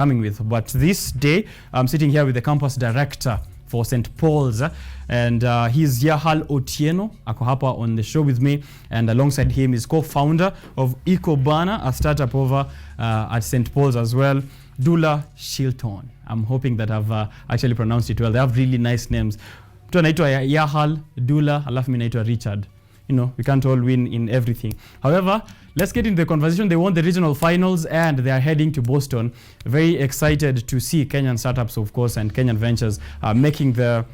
coming with. But this day, I'm sitting here with the campus director for St. Paul's, and he's Yahal Otieno, ako hapa on the show with me, and alongside him is co-founder of Ecobana, a startup over at St. Paul's as well, Dula Shilton. I'm hoping that I've actually pronounced it well. They have really nice names. Mtu anaitwa Yahal, Dula, alafu mimi naitwa Richard. You know, we can't all win in everything. However, let's get into the conversation. They won the regional finals and they are heading to Boston. Very excited to see Kenyan startups, of course, and Kenyan ventures making their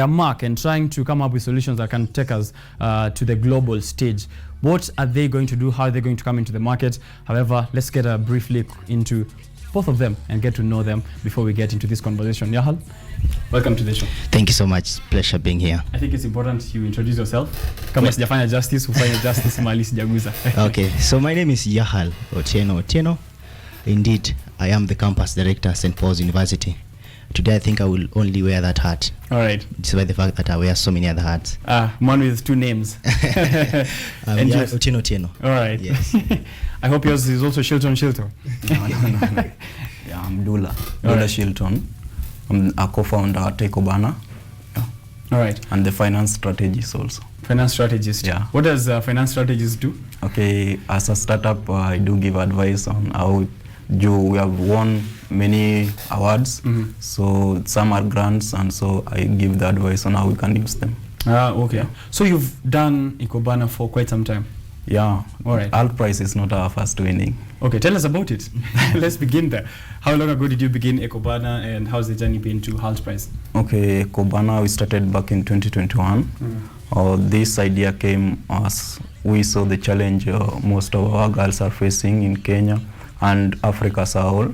mark and trying to come up with solutions that can take us to the global stage. What are they going to do? How are they going to come into the market? However, let's get a brief look into both of them and get to know them before we get into this conversation. Yahal, welcome to the show. Thank you so much. Pleasure being here. I think it's important you introduce yourself. Kama sijafanya justice, ufanye justice mali sijaguza. Okay, so my name is Yahal Otieno. Indeed, I am the campus director at St. Paul's University. Today I think I will only wear that hat. All right. Despite the fact that I wear so many other hats. One with two names. And Otieno. All right. Yes. I hope yours is also Shilton. No. Yeah, I'm Dula Shilton. I'm a co-founder at Ecobana. Yeah. All right. And the finance strategist also. Finance strategist. Yeah. What does finance strategist do? Okay, as a startup, I do give advice on how we have won many awards. Mm-hmm. So some are grants, and so I give the advice on how we can use them. Okay. Yeah. So you've done Ecobana for quite some time. Yeah. All right. Alt price is not our first winning. Okay, tell us about it. Let's begin there. How long ago did you begin Ecobana, and how's the journey been to Halt Price? Okay, Ecobana we started back in 2021. This idea came as we saw the challenge most of our girls are facing in Kenya and Africa as a whole.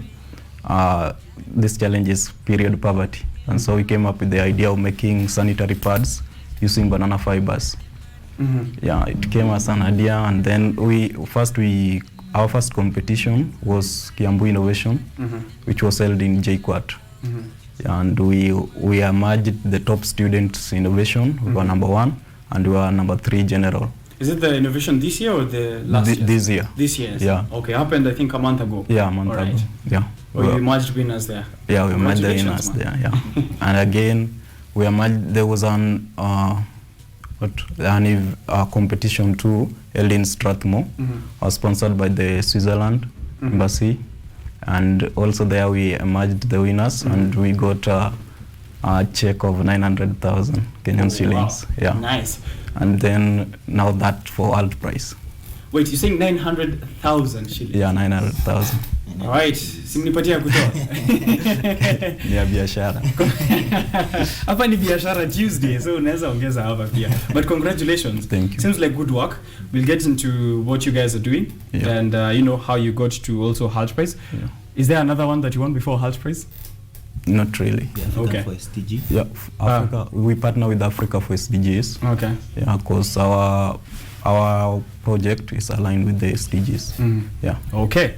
This challenge is period poverty, and so we came up with the idea of making sanitary pads using banana fibers. Mm-hmm. Yeah, it came as an idea, and then our first competition was Kiambu Innovation, mm-hmm. which was held in JKUAT. Mm-hmm. Yeah, and we emerged the top students innovation. We were number 1, and we were number 3 general. Is it the innovation this year or the last year? This year. This year. Yeah. Okay, happened I think a month ago. Yeah, a month ago. Yeah. We emerged winners there. Yeah, we emerged the winners there. Yeah. And again, we emerged. There was a competition too held in Strathmore, mm-hmm. Sponsored by the Switzerland mm-hmm. embassy, and also there we emerged the winners, mm-hmm. and we got a check of 900,000 Kenyan shillings. Wow. Yeah. Nice. And then now that for alt price. Wait, you're saying 900,000 shillings? Yeah, 900,000. All right, simnipatia kutoa. Ni biashara. Hapa ni biashara Tuesday, so unaweza ongeza hapa pia. But congratulations. Thank you. Seems like good work. We'll get into what you guys are doing, yeah. And you know how you got to also Halt Price. Yeah. Is there another one that you won before Halt Price? Not really. Okay. For SDG. Yeah, Africa. We partner with Africa for SDGs. Yeah, because our project is aligned with the SDGs. Mm. Yeah. Okay.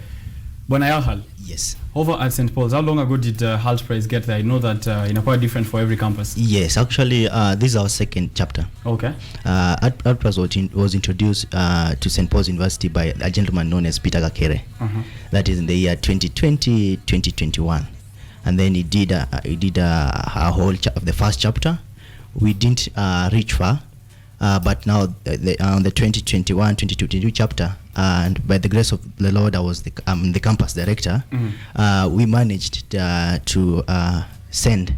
Bwana Yahal. Yes. Over at St. Paul's, how long ago did Halt Price get there? I know that it's quite different for every campus. Yes, actually, this is our second chapter. Okay. Halt Price was introduced to St. Paul's University by a gentleman known as Peter Gakere. Uh-huh. That is in the year 2020, 2021. And then he did a whole the first chapter. We didn't reach far, but now on the 2021-2022 chapter, and by the grace of the Lord, I was the campus director. Mm-hmm. We managed to send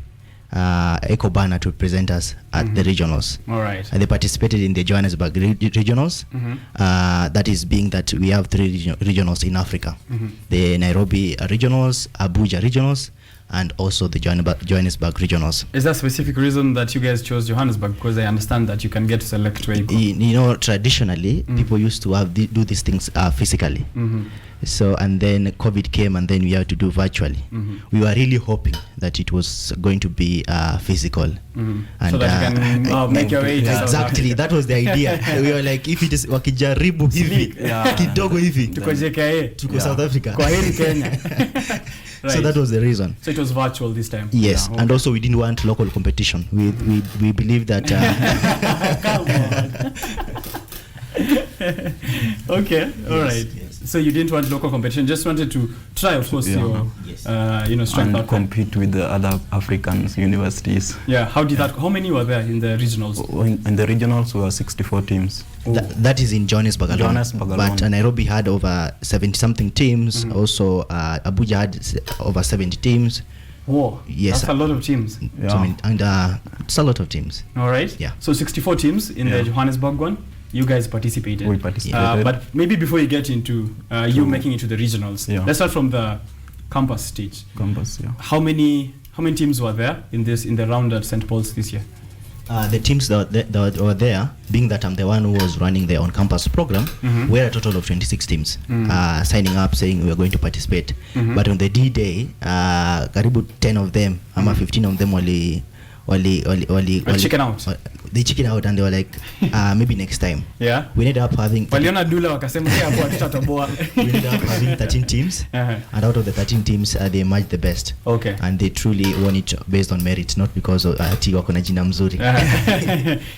Ecobana to present us at mm-hmm. the regionals. All right. They participated in the Johannesburg regionals. Mm-hmm. That is being that we have 3 regionals in Africa. Mm-hmm. The Nairobi regionals, Abuja regionals, and also the Johannesburg regionals. Is there a specific reason that you guys chose Johannesburg? Because I understand that you can get to select where you go. You know, traditionally, people used to do these things physically. Mm-hmm. So, and then COVID came, and then we had to do virtually. Mm-hmm. We were really hoping that it was going to be physical. Mm-hmm. And so that you can make your way to South exactly, Africa. that was the idea. We were like, if it is wakijaribu hivi, kidogo hivi, tuko South Africa. Kwa heri Kenya. Right. So that was the reason. So it was virtual this time. Yes, yeah, okay. And also we didn't want local competition. We believe that. Come on. Okay, all right. Yes. So you didn't want local competition, just wanted to try, of course, your Yes. strength And out there. compete with the other African universities. Yeah, how did that? How many were there in the regionals? In the regionals, we were 64 teams. That is in Johannesburg alone. Johannesburg alone. But Nairobi had over 70 something teams. Also, Abuja had over 70 teams. Whoa, Yes, that's a lot of teams. Yeah. So, it's a lot of teams. All right. Yeah. So 64 teams in the Johannesburg one. You guys participated. We participated. But maybe before you get into you making it to the regionals, Yeah. let's start from the campus stage. Campus, yeah. How many teams were there in the round at St. Paul's this year? The teams that were there, being that I'm the one who was running the on-campus program, we're a total of 26 teams signing up, saying we're going to participate. But on the D-Day, karibu 10 of them, 15 of them wali chicken out. They chicken out and they were like, maybe next time. Yeah. We ended up having Waliona Dula wakasema hapo hatutatoboa. we ended up having 13 teams, and out of the 13 teams, they emerged the best. Okay. And they truly won it based on merit, not because of ati wako na jina mzuri.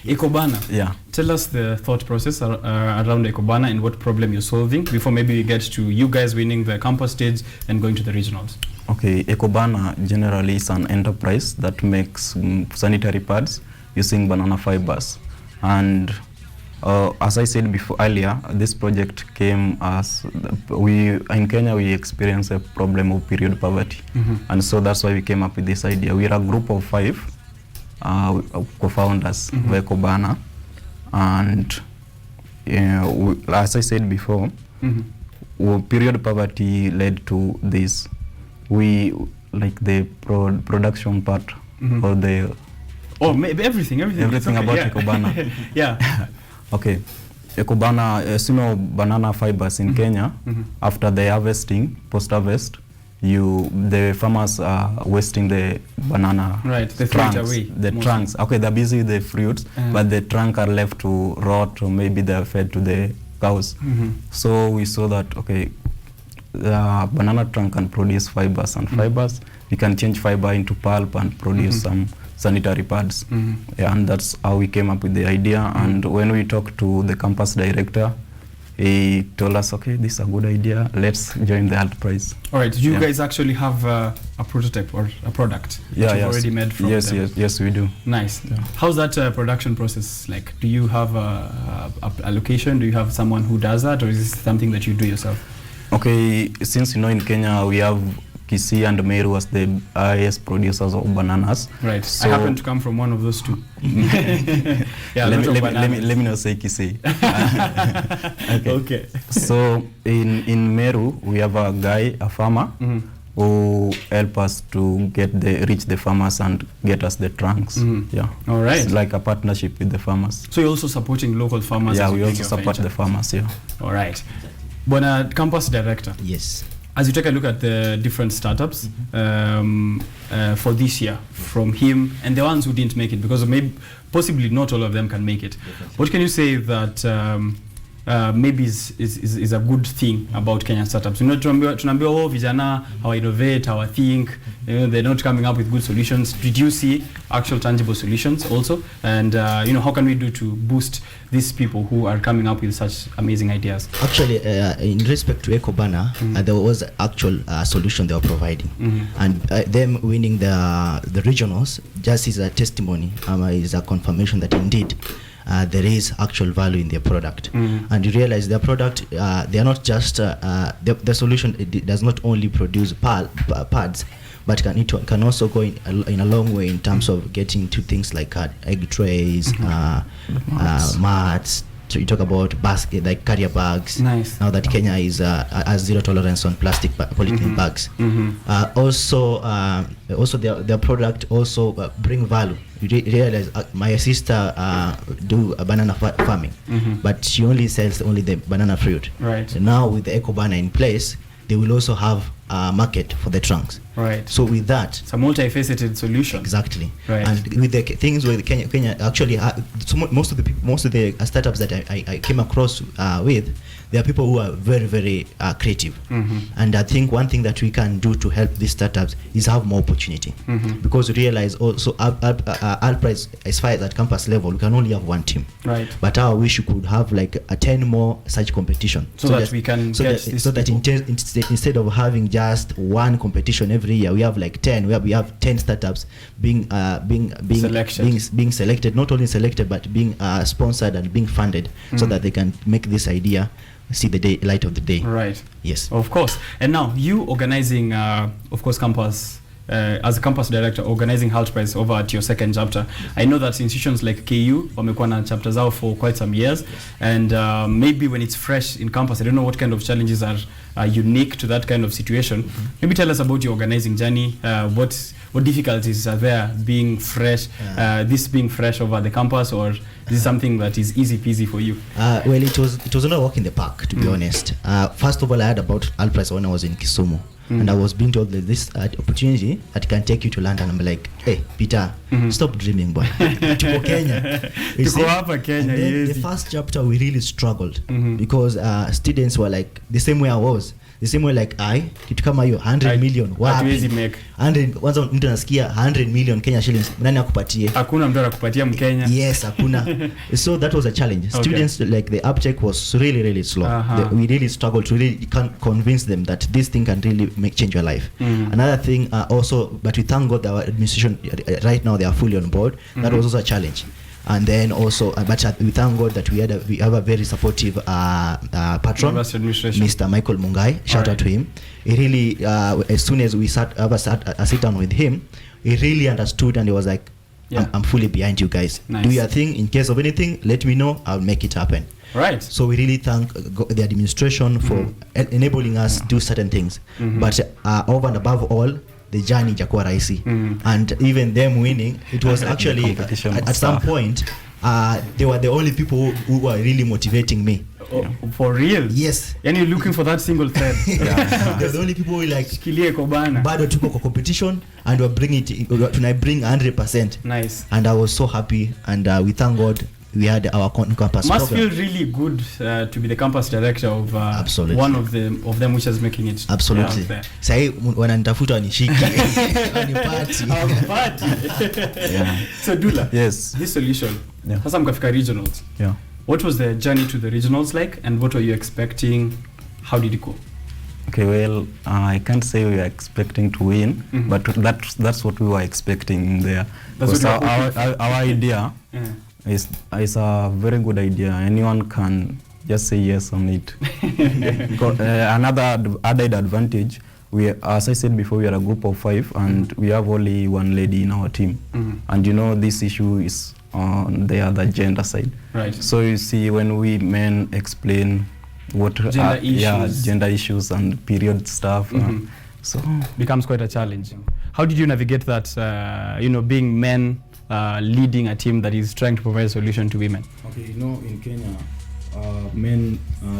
Ekobana. Yeah. Tell us the thought process around Ekobana and what problem you're solving before maybe we get to you guys winning the campus stage and going to the regionals. Okay, Ekobana generally is an enterprise that makes sanitary pads using banana fibers. And as I said before earlier, this project came as in Kenya we experience a problem of period poverty. And so that's why we came up with this idea. We're a group of 5 co-founders of Ekobana. And as I said before, period poverty led to this. We like the production part or the maybe everything okay, about yeah. Ekobana. Yeah. Okay, Ekobana, banana fibers in Kenya. After the harvesting, post-harvest, the farmers are wasting the banana. Right, they throw it trunks, away. the trunks. Okay, they're busy with the fruits, but the trunk are left to rot, or maybe they're fed to the cows. So we saw that okay, the banana trunk can produce fibers, and fibers we can change fiber into pulp and produce some sanitary pads. Yeah, and that's how we came up with the idea. And when we talked to the campus director, he told us, okay, this is a good idea, let's join the enterprise. All right, you guys actually have a prototype or a product that you've already made from them? Yes, we do. Nice. Yeah. How's that production process like? Do you have a location? Do you have someone who does that, or is this something that you do yourself? Okay, since in Kenya we have Kisii and Meru as the highest producers of bananas. Right. So I happen to come from one of those two. Yeah, let me not say Kisii. Okay. So in Meru we have a guy, a farmer, who help us to reach the farmers and get us the trunks. Yeah. All right. It's like a partnership with the farmers. So you're also supporting local farmers? Yeah, as we you also support the farmers. Yeah. All right. Bona campus director. Yes. As you take a look at the different startups for this year, from him and the ones who didn't make it, because maybe possibly not all of them can make it. Definitely. What can you say that maybe is a good thing about Kenyan startups? You know, tunaambiwa vijana how innovate, how think, they're not coming up with good solutions. Did you see actual tangible solutions also? And how can we do to boost these people who are coming up with such amazing ideas? Actually, in respect to Ekobana, there was actual solution they were providing, and them winning the regionals just is a testimony, is a confirmation that indeed there is actual value in their product. And you realize their product, they are not just the solution. It does not only produce pads, but can also go in a long way in terms of getting to things like egg trays, mats. So you talk about basket, like carrier bags. Nice. Now that Kenya is has zero tolerance on plastic polythene bags. Also their product also bring value. You realize my sister do a banana farming, but she only sells the banana fruit. Right. So now with the Ekobana in place, they will also have a market for the trunks. Right. So with that, it's a multifaceted solution. Exactly. Right. And with the things where Kenya actually, most of the startups that I came across with, there are people who are very, very creative. And I think one thing that we can do to help these startups is have more opportunity. Because we realize also Alpra, as far as at campus level, we can only have one team. Right. But I wish you could have like 10 more such competition. So that we can instead of having just one competition every year, we have like 10. We have 10 startups being selected, not only selected but being sponsored and being funded, so that they can make this idea see the light of the day. Right. Yes. Of course. And now you organizing, of course, campus. As a campus director, organizing Health Prize over at your second chapter. I know that institutions like KU wamekuwa na chapters out for quite some years, and maybe when it's fresh in campus, I don't know what kind of challenges are unique to that kind of situation. Maybe tell us about your organizing journey. What difficulties are there being fresh, this being fresh over the campus, or this is something that is easy peasy for you? Well, it was not a walk in the park, to be honest. First of all, I heard about Health Prize when I was in Kisumu. And I was being told that this opportunity that can take you to London. I'm like, hey, Peter, stop dreaming, boy. Tuko Kenya. The first chapter, we really struggled because students were like the same way I was. The same way like kitu kama hiyo 100 million hatuwezi make 100. Kwanza mtu anasikia 100 million Kenya shillings, nani akupatie? Hakuna mtu anakupatia Mkenya. Yes, hakuna. So that was a challenge. Students, like, the uptake was really, really slow. We really struggled to really convince them that this thing can really change your life. Another thing also, but we thank God that our administration right now, they are fully on board. That was also a challenge. And then also, but we thank God that we have a very supportive patron, Mr. Michael Mungai. Shout out to him. He really, as soon as we sat down with him, he really understood, and he was like, I'm fully behind you guys. Nice. Do your thing. In case of anything, let me know. I'll make it happen. Right. So we really thank the administration for enabling us to do certain things. But over and above all, the journey jakuwa rahisi. And even them winning, it was actually at some point they were the only people who were really motivating me. For real? Yes. And you're looking for that single thread. They're the only people who like bado tuko kwa competition, and we bring 100%. Nice. And I was so happy, and we thank God we had our campus must program. Feel really good to be the campus director of one of them which is making it. Absolutely. Sai wananitafuta wanishiki wanipati. So Dula, yes, this solution, sasa mkafika regionals. What was the journey to the regionals like, and what were you expecting? How did it go? Okay, well, I can't say we were expecting to win, but that's what we were expecting there. Because our idea is a very good idea. Anyone can just say yes on it. Another added advantage, as I said before, we are a group of 5, and we have only one lady in our team. And you know, this issue is on the other gender side. Right. So you see, when we men explain what gender issues and period stuff, so becomes quite a challenge. How did you navigate that? Being men leading a team that is trying to provide a solution to women. Okay, in Kenya, men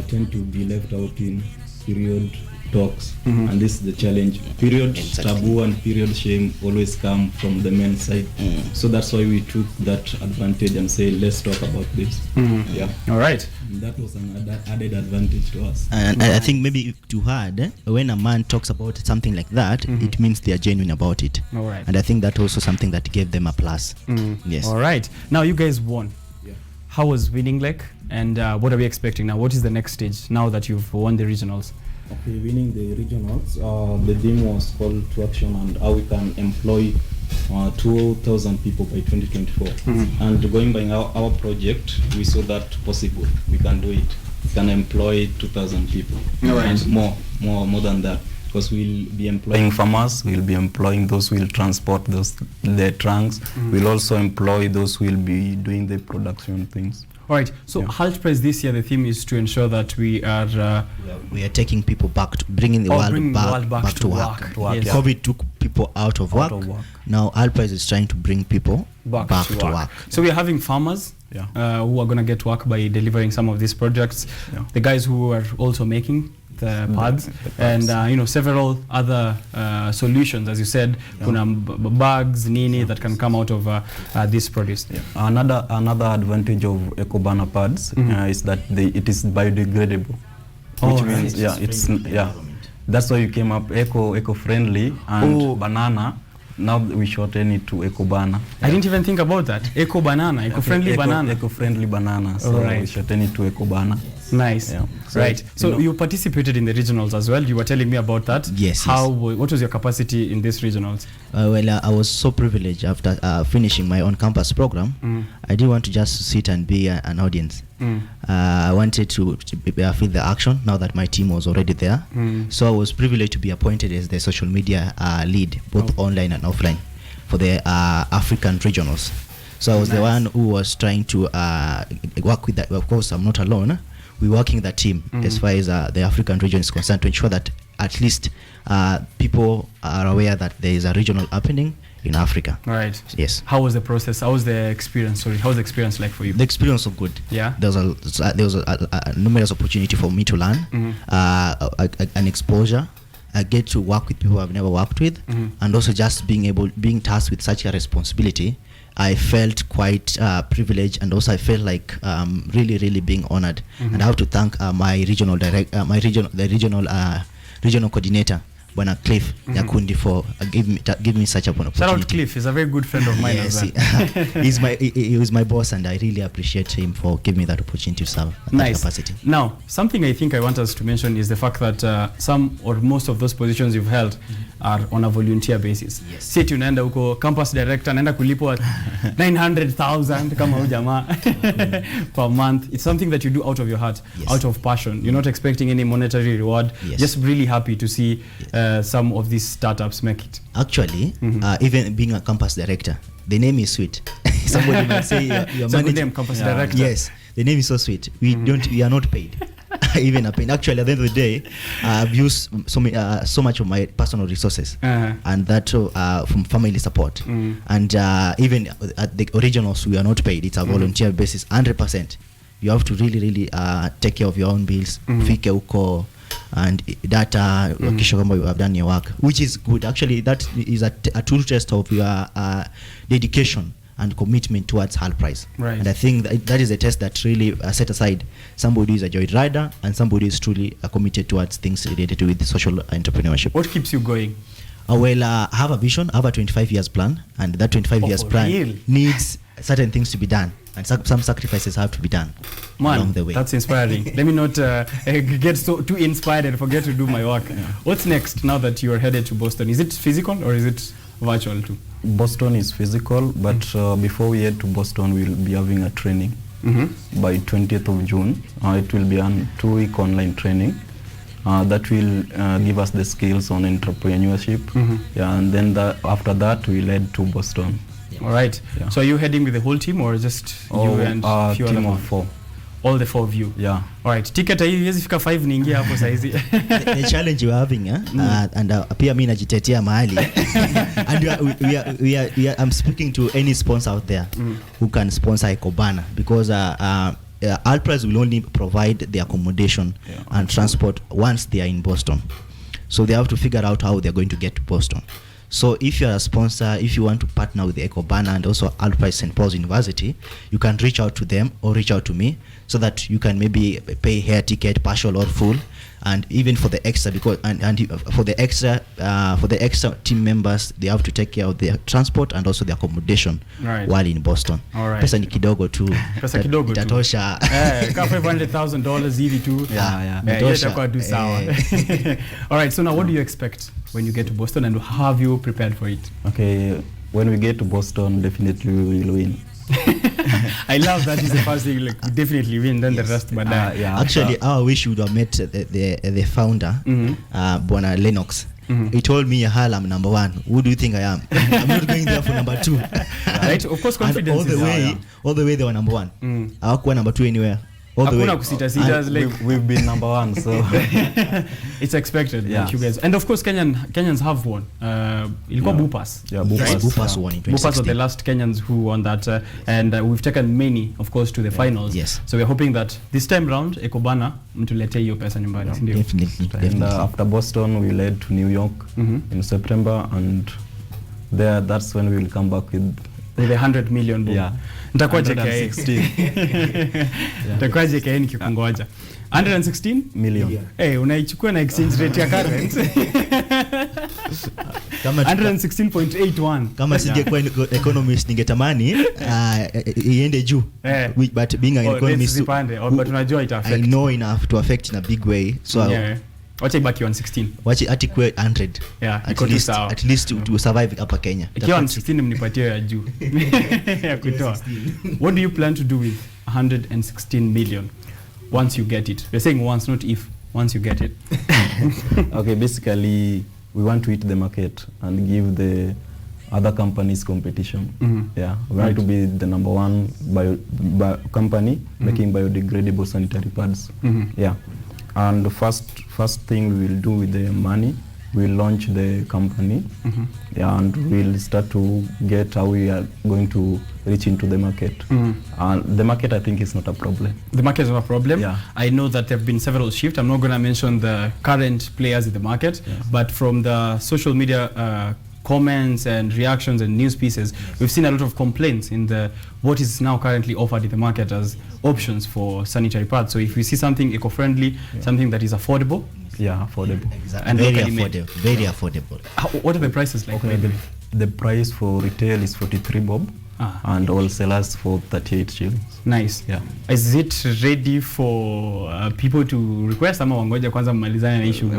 tend to be left out in period talks, and this is the challenge. Period taboo and period shame always come from the men's side. So that's why we took that advantage and say, let's talk about this. All right. And that was an added advantage to us. And I think maybe to add, when a man talks about something like that, it means they are genuine about it. All right. And I think that also something that gave them a plus. Yes. All right. Now you guys won. How was winning like? And what are we expecting now? What is the next stage now that you've won the regionals? Okay, winning the regionals, the theme was called to action and how we can employ 2,000 people by 2024. And going by our project, we saw that possible. We can do it. We can employ 2,000 people. And more than that. Because we'll be employing farmers, we'll be employing those who will transport the trunks. We'll also employ those who will be doing the production things. All right. So Health Prize this year, the theme is to ensure that we are taking people back to bringing the world back to work. Yes. COVID took people out of work. Now Health Prize is trying to bring people back to work. So we are having farmers who are going to get work by delivering some of these projects. The guys who are also making the pads, and several other solutions, as you said, kuna bags nini that can come out of this produce. Another advantage of EcoBanner pads is that it is biodegradable. which Oh, means that's why you came up eco friendly and banana. Now we shorten it to eco banana. I didn't even think about that. Eco banana, eco-friendly banana. Eco-friendly banana. So right. we shorten it to eco banana. Nice. Yeah. Right. So you participated in the regionals as well. You were telling me about that. Yes. What was your capacity in these regionals? I was so privileged after finishing my on-campus program. I didn't want to just sit and be an audience. I wanted to feel the action now that my team was already there. So I was privileged to be appointed as the social media lead, both online and offline, for the African regionals. So I was the one who was trying to work with that. Of course, I'm not alone. We're working the team as far as the African region is concerned to ensure that at least people are aware that there is a regional happening in Africa. Right. Yes. How was the process? How was the experience? Sorry, how was the experience like for you? The experience was good. Yeah. There was a numerous opportunity for me to learn, an exposure. I get to work with people I've never worked with, and also just being tasked with such a responsibility. I felt quite privileged, and also I felt like really being honored. And I have to thank my regional regional coordinator, Bwana Cliff Nyakundi, for giving me such an opportunity. Shout out Cliff, he's a very good friend of mine as well. He was my boss, and I really appreciate him for giving me that opportunity to serve at that capacity. Now, something I think I want us to mention is the fact that some or most of those positions you've held are on a volunteer basis. Yes. Si tunaenda huko campus director, naenda kulipwa 900,000 kama huyu jamaa per month. It's something that you do out of your heart, out of passion. You're not expecting any monetary reward. Just really happy to see some of these startups make it. Actually, even being a campus director, the name is sweet. Somebody may say you're managing name, campus director. Yes, the name is so sweet. We are not paid. Even a penny. Actually, at the end of the day, I've used so much of my personal resources, and that from family support, and even at the originals we are not paid. It's a volunteer basis, 100%. You have to really take care of your own bills, fike uko, and data kisha kama you have done your work, which is good. Actually, that is a true test of your dedication and commitment towards Hull Prize. Right. And I think that is a test that really set aside somebody who is a joy rider and somebody who is truly committed towards things related with social entrepreneurship. What keeps you going? I have a vision, I have a 25 years plan, and that 25 years plan needs certain things to be done, and some sacrifices have to be done along the way. That's inspiring. Let me not get too inspired and forget to do my work. What's next now that you are headed to Boston? Is it physical or is it virtual too? Boston is physical, but before we head to Boston, we'll be having a training by 20th of June. It will be a 2-week online training that will give us the skills on entrepreneurship. And then after that, we'll head to Boston. All right. Yeah. So are you heading with the whole team or just you and a few team other of 4? All the 4 of you. Yeah. All right. Ticket hizi fika 5 niingia hapo saizi. The challenge you are having, and pia mimi najitetea mahali. And I'm speaking to any sponsor out there who can sponsor Ekobana, because Alpres will only provide the accommodation and transport once they are in Boston. So they have to figure out how they're going to get to Boston. So if you are a sponsor, if you want to partner with Ekobana and also Alpres St. Paul's University, you can reach out to them or reach out to me, so that you can maybe pay air ticket, partial or full, and even for the extra, because for the extra team members, they have to take care of their transport and also the accommodation while in Boston. All right. Pesa ni kidogo tu. Pesa kidogo tu. Itatosha. Ka $500,000 hivi tu. Yeah. Itakuwa tu sawa. All right. So now, what do you expect when you get to Boston, and how have you prepared for it? Okay, when we get to Boston, definitely we will win. I love that is the first thing, like definitely win, then the rest. But actually, I wish you would have met the founder, Bwana Lennox. He told me, Hal, I'm number 1. Who do you think I am? I'm not going there for number 2. Right? Of course, confidence and all the way they were number 1. Hawakuwa number 2 anywhere. We've been number 1, so it's expected. Like you guys, and of course Kenyans have won. Ilikuwa Bupas. Yeah, Bupas won in 2016. Bupas are the last Kenyans who won that, and we've taken many, of course, to the finals. Yes. So we're hoping that this time round Ekobana mtulete hiyo pesa nyumbani. Definitely. And after Boston, we'll head to New York in September, and that's when we will come back with with 100 million bob. Yeah. Nitakuwa JKA. 116. Nitakuwa JKA nikikungoja. 116 million. Unaichukua na exchange rate ya current. Kama 116.81. Kama singekuwa economist ningetamani iende juu. But being an economist, but unajua ita affect. I know enough to affect in a big way. So wacha ibaki 116. Wacha atikwe 100. At least to survive hapa Kenya. Ikiwa 116 mnipatie ya juu. Ya kutoa. What do you plan to do with 116 million once you get it? We're saying once, not if. Once you get it. Okay, basically we want to hit the market and give the other companies competition. Yeah, we want to be the number one company making biodegradable sanitary pads. Yeah, and the first thing we will do with the money, we'll launch the company. Yeah, and we'll start to get how we are going to reach into the market. And the market, I think, is not a problem. The market is not a problem. Yeah. I know that there have been several shifts. I'm not going to mention the current players in the market, but from the social media comments and reactions and news pieces, we've seen a lot of complaints in the what is now currently offered in the market as options for sanitary pads. So if we see something eco-friendly, something that is affordable. Yeah, affordable. Exactly. And very affordable. Very affordable. What are the prices like? Okay, the price for retail is 43 bob. And all sellers for 38 shillings. Nice. Yeah. Is it ready for people to request ama wangoje kwanza mmalizane na issue?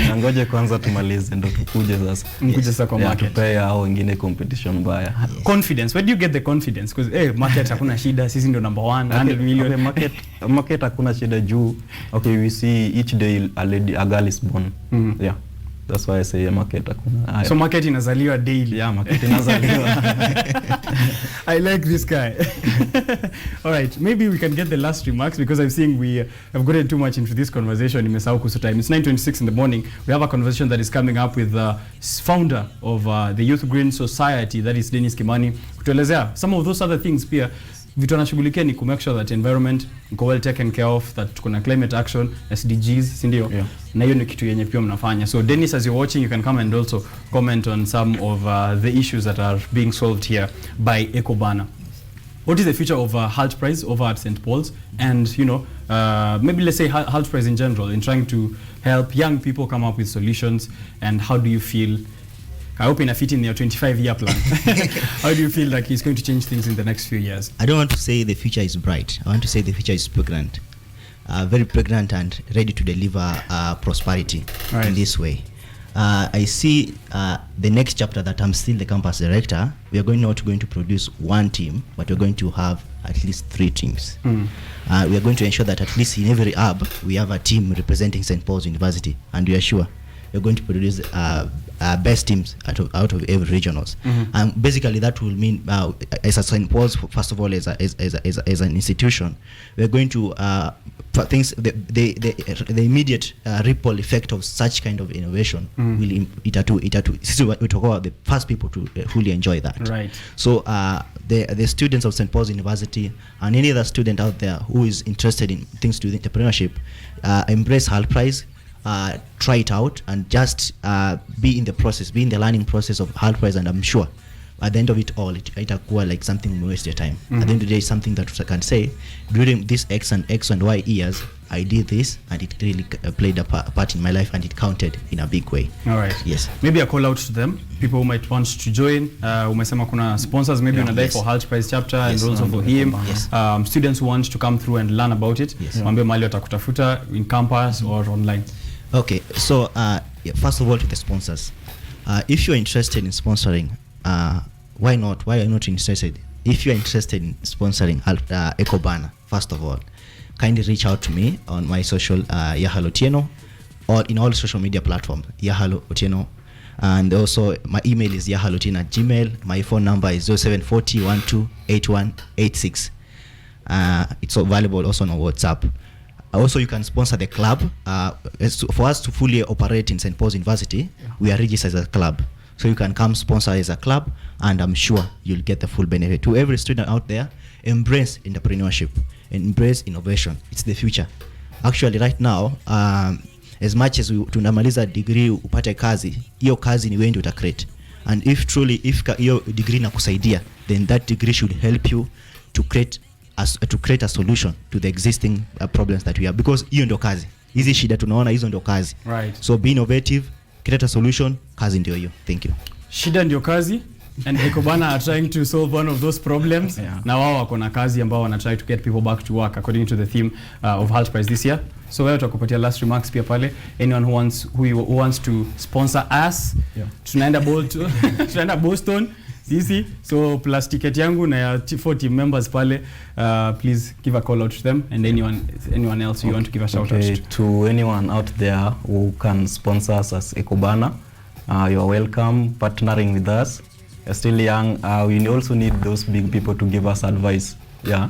Wangoje kwanza tumalize ndo tukuje sasa. Mkuje sasa kwa market. Tupea hao wengine competition mbaya. Confidence. Where do you get the confidence? Because market hakuna shida, sisi ndo number 1, 100 million. Okay, market hakuna shida juu. Okay, we see each day a girl is born. Yeah. That's why I say market hakuna. So market inazaliwa daily. Yeah, market inazaliwa. I like this guy. All right, maybe we can get the last remarks because I'm seeing we have gotten too much into this conversation. Nimesahau kuhusu time. It's 9:26 in the morning. We have a conversation that is coming up with the founder of the Youth Green Society, that is Dennis Kimani, kutuelezea some of those other things pia. Vitu anashughulikia ni make sure that environment iko well taken care of, that tuko na climate action, SDGs, si ndio? Na hiyo ni kitu yenye pia mnafanya. So Dennis, as you're watching, you can come and also comment on some of the issues that are being solved here by EcoBana. What is the future of Halt Prize over at St. Paul's? And, maybe let's say Halt Prize in general, in trying to help young people come up with solutions. And how do you feel? I hope in a fit in your 25-year plan. How do you feel like it's going to change things in the next few years? I don't want to say the future is bright. I want to say the future is pregnant. Very pregnant and ready to deliver prosperity in this way. I see the next chapter that I'm still the campus director. We are not going to produce one team, but we're going to have at least 3 teams. We are going to ensure that at least in every hub, we have a team representing St. Paul's University. And we are sure we're going to produce best teams out of every regionals. And basically that will mean as a St. Paul's, first of all, as an institution, we're going to things the immediate ripple effect of such kind of innovation will we talk about the first people to fully enjoy that. Right. So the students of St. Paul's University and any other student out there who is interested in things to do with entrepreneurship, embrace Halt Prize. Try it out and just be in the process, be in the learning process of Halt Prize, and I'm sure at the end of it all, itakuwa like something you waste your time. At the end of the day, it's something that I can say during this X and Y years, I did this and it really played a part in my life and it counted in a big way. All right. Yes. Maybe a call out to them, people who might want to join. Umesema kuna sponsors maybe on a day for Halt Prize chapter and also for him. Yes. Students who want to come through and learn about it. Yes. Mwambie mahali watakutafuta in campus or online. Okay, so first of all, to the sponsors, if you're interested in sponsoring, why not? Why are you not interested? If you're interested in sponsoring EcoBana, first of all, kindly reach out to me on my social Yahalo Otieno, or in all social media platforms, Yahalo Otieno, and also my email is yahalotieno@gmail. My phone number is 0740128186. It's available also on WhatsApp. Also, you can sponsor the club. For us to fully operate in St. Paul's University, we are registered as a club. So you can come sponsor as a club, and I'm sure you'll get the full benefit. To every student out there, embrace entrepreneurship, embrace innovation. It's the future. Actually, right now, as much as tunamaliza degree upate kazi, hiyo kazi ni wewe ndio uta create. and if truly your degree nakusaidia, then that degree should help you to create a solution to the existing problems that we have, because hiyo ndio kazi. Hizi shida tunaona hizo ndio kazi. Right. So be innovative, create a solution, kazi ndio hiyo. Thank you. Shida ndio kazi, and Ekobana are trying to solve one of those problems. Yeah. Na wao wako na kazi ambao wana try to get people back to work according to the theme of Halt Price this year. So wewe tutakupatia last remarks pia pale. Anyone who wants to sponsor us, yeah. tunaenda Boston sisi, so plus ticket yangu na ya 4 team members pale, please give a call out to them, and anyone else you want to give a shout out to anyone out there who can sponsor us as Ekobana. You are welcome partnering with us. You're still young. We also need those big people to give us advice. Yeah.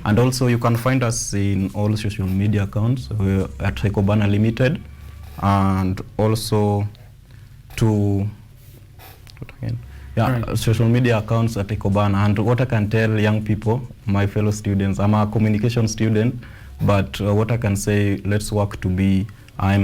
And also you can find us in all social media accounts. We're at Ekobana Limited, and also social media accounts at Ekobana. And what I can tell young people, my fellow students, I'm a communication student, but what I can say, let's work to be